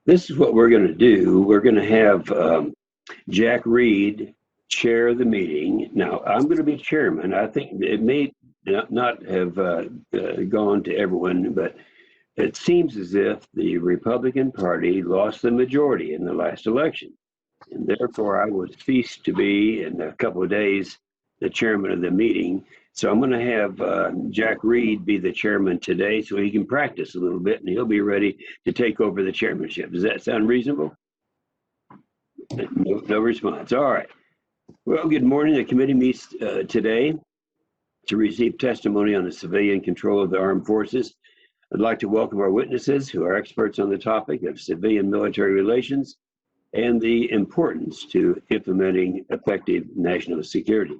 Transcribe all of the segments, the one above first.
This is what we're going to do. We're going to have Jack Reed chair the meeting. Now, I'm going to be chairman. I think it may not have gone to everyone, but it seems as if the Republican Party lost the majority in the last election. And therefore, I would cease to be, in a couple of days, the chairman of the meeting. So I'm going to have Jack Reed be the chairman today so he can practice a little bit and he'll be ready to take over the chairmanship. Does that sound reasonable? No response. All right. Well, good morning. The committee meets today to receive testimony on the civilian control of the armed forces. I'd like to welcome our witnesses who are experts on the topic of civilian-military relations and the importance to implementing effective national security.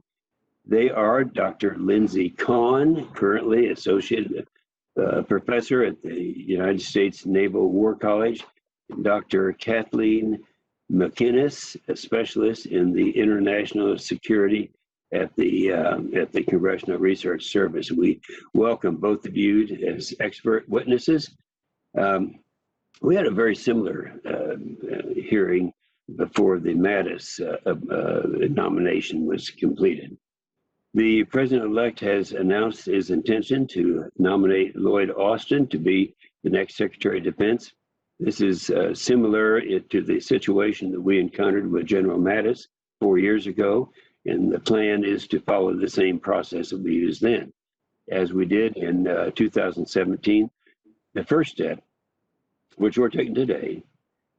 They are Dr. Lindsey Conn, currently Associate Professor at the United States Naval War College, and Dr. Kathleen McInnes, a specialist in the international security at the Congressional Research Service. We welcome both of you as expert witnesses. We had a very similar hearing before the Mattis nomination was completed. The president-elect has announced his intention to nominate Lloyd Austin to be the next Secretary of Defense. This is similar to the situation that we encountered with General Mattis 4 years ago, and the plan is to follow the same process that we used then. As we did in 2017, the first step, which we're taking today,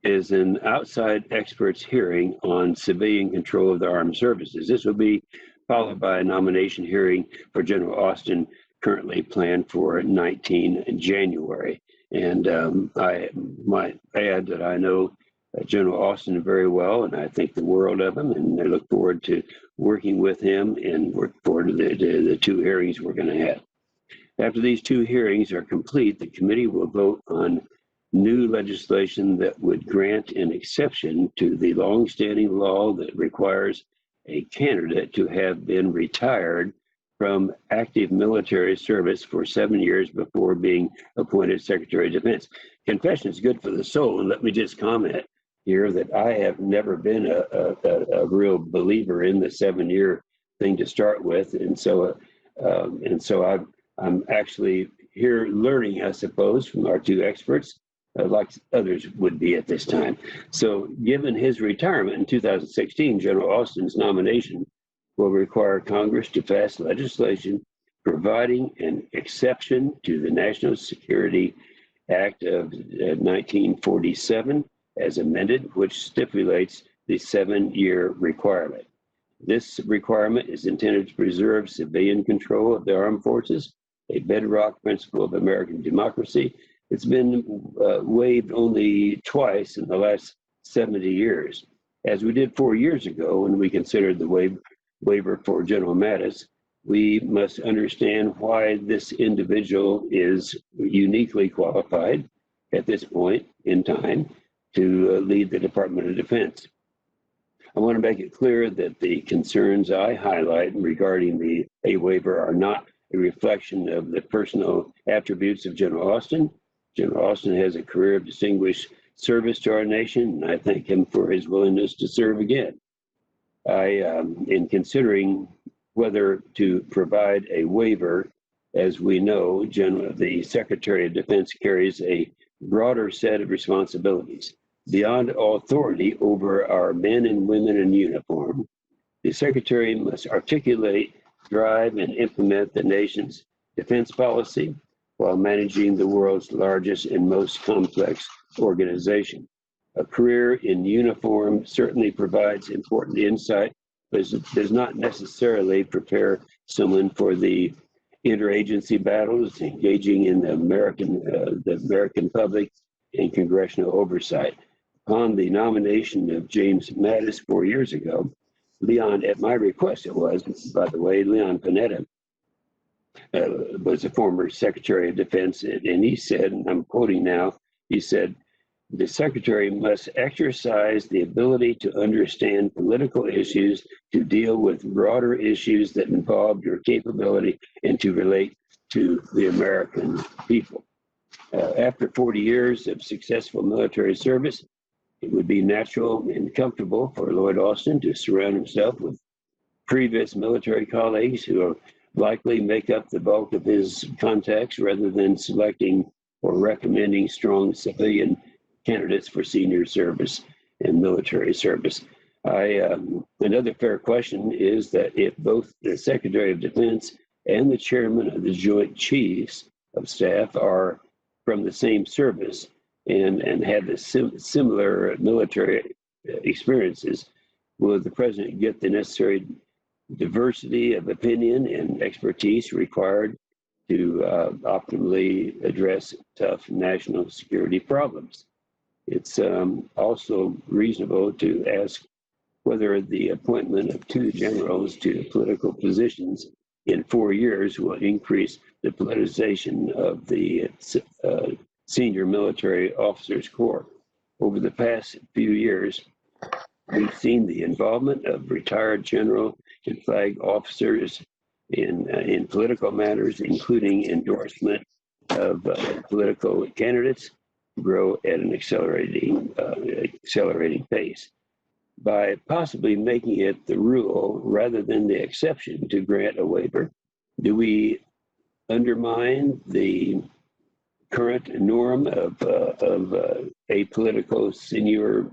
is an outside experts hearing on civilian control of the armed services. This will be followed by a nomination hearing for General Austin, currently planned for 19 January. And I might add that I know General Austin very well, and I think the world of him, and I look forward to working with him and look forward to the two hearings we're going to have. After these two hearings are complete, the committee will vote on new legislation that would grant an exception to the longstanding law that requires a candidate to have been retired from active military service for 7 years before being appointed Secretary of Defense. Confession is good for the soul, and let me just comment here that I have never been a real believer in the 7-year thing to start with, and so I'm actually here learning, I suppose, from our two experts, like others would be at this time. So given his retirement in 2016, General Austin's nomination will require Congress to pass legislation providing an exception to the National Security Act of 1947 as amended, which stipulates the 7-year requirement. This requirement is intended to preserve civilian control of the armed forces, a bedrock principle of American democracy. It's been waived only twice in the last 70 years. As we did 4 years ago when we considered the waiver for General Mattis, we must understand why this individual is uniquely qualified at this point in time to lead the Department of Defense. I want to make it clear that the concerns I highlight regarding the waiver are not a reflection of the personal attributes of General Austin. General Austin has a career of distinguished service to our nation, and I thank him for his willingness to serve again. In considering whether to provide a waiver, as we know, the Secretary of Defense carries a broader set of responsibilities. Beyond authority over our men and women in uniform, the Secretary must articulate, drive, and implement the nation's defense policy while managing the world's largest and most complex organization. A career in uniform certainly provides important insight, but does not necessarily prepare someone for the interagency battles engaging in the American public and congressional oversight. Upon the nomination of James Mattis 4 years ago, Leon, at my request it was, by the way, Leon Panetta was a former Secretary of Defense, and he said, and I'm quoting now, he said, "The Secretary must exercise the ability to understand political issues, to deal with broader issues that involve your capability, and to relate to the American people." After 40 years of successful military service, it would be natural and comfortable for Lloyd Austin to surround himself with previous military colleagues who are likely make up the bulk of his contacts rather than selecting or recommending strong civilian candidates for senior service and military service. Another fair question is that if both the Secretary of Defense and the chairman of the Joint Chiefs of Staff are from the same service and have the similar military experiences, will the president get the necessary diversity of opinion and expertise required to optimally address tough national security problems? It's also reasonable to ask whether the appointment of two generals to political positions in 4 years will increase the politicization of the senior military officers corps. Over the past few years, we've seen the involvement of retired general and flag officers in political matters, including endorsement of political candidates, grow at an accelerating pace. By possibly making it the rule rather than the exception to grant a waiver, do we undermine the current norm of apolitical senior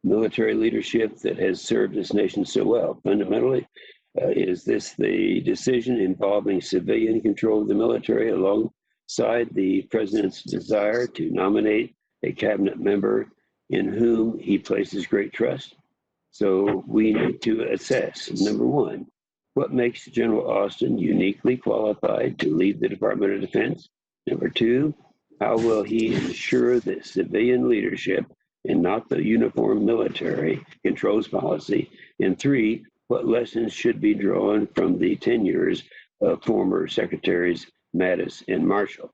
military leadership that has served this nation so well? Fundamentally, is this the decision involving civilian control of the military alongside the president's desire to nominate a cabinet member in whom he places great trust? So we need to assess, number one, what makes General Austin uniquely qualified to lead the Department of Defense? Number two, how will he ensure that civilian leadership and not the uniformed military controls policy? And three, what lessons should be drawn from the tenures of former Secretaries Mattis and Marshall?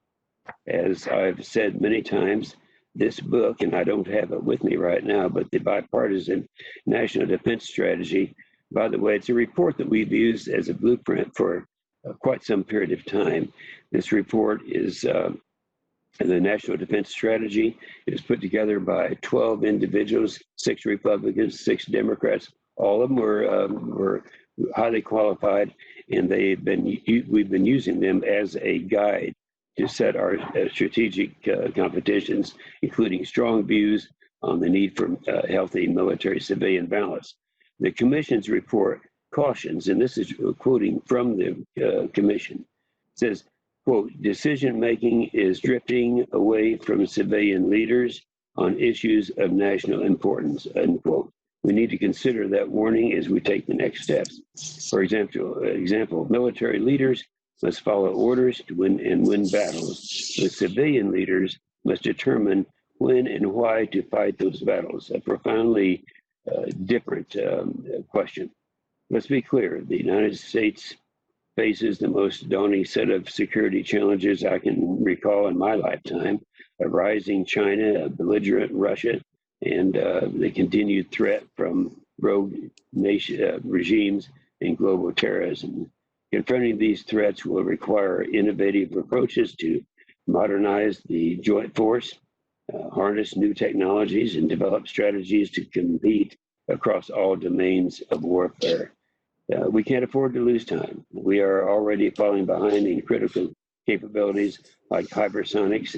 As I've said many times, this book, and I don't have it with me right now, but the Bipartisan National Defense Strategy, by the way, it's a report that we've used as a blueprint for quite some period of time. This report is the National Defense Strategy. It is put together by 12 individuals, 6 Republicans, 6 Democrats. All of them were highly qualified, and we've been using them as a guide to set our strategic competitions, including strong views on the need for healthy military-civilian balance. The Commission's report cautions, and this is quoting from the Commission, says, quote, decision-making is drifting away from civilian leaders on issues of national importance, unquote. We need to consider that warning as we take the next steps. For example, military leaders must follow orders to win battles, but civilian leaders must determine when and why to fight those battles. A profoundly different question. Let's be clear, the United States faces the most daunting set of security challenges I can recall in my lifetime: a rising China, a belligerent Russia, and the continued threat from rogue regimes and global terrorism. Confronting these threats will require innovative approaches to modernize the joint force, harness new technologies, and develop strategies to compete across all domains of warfare. We can't afford to lose time. We are already falling behind in critical capabilities like hypersonics,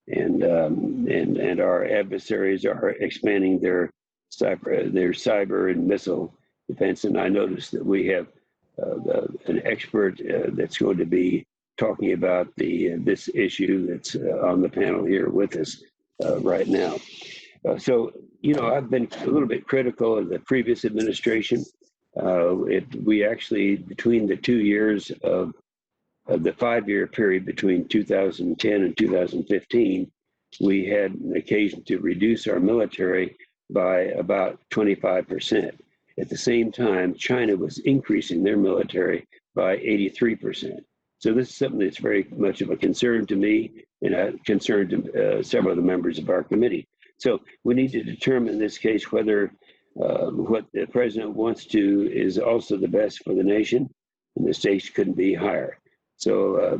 and our adversaries are expanding their cyber and missile defense. And I noticed that we have an expert that's going to be talking about this issue that's on the panel here with us right now. So, I've been a little bit critical of the previous administration. We actually, between the 2 years of the 5-year period between 2010 and 2015, we had an occasion to reduce our military by about 25%. At the same time, China was increasing their military by 83%. So this is something that's very much of a concern to me and a concern to several of the members of our committee. So we need to determine in this case whether what the president wants to is also the best for the nation, and the stakes couldn't be higher. So,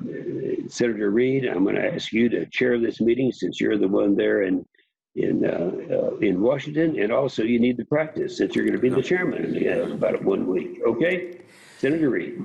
Senator Reid, I'm going to ask you to chair this meeting since you're the one there in Washington, and also you need the practice since you're going to be the chairman in about 1 week. Okay, Senator Reid.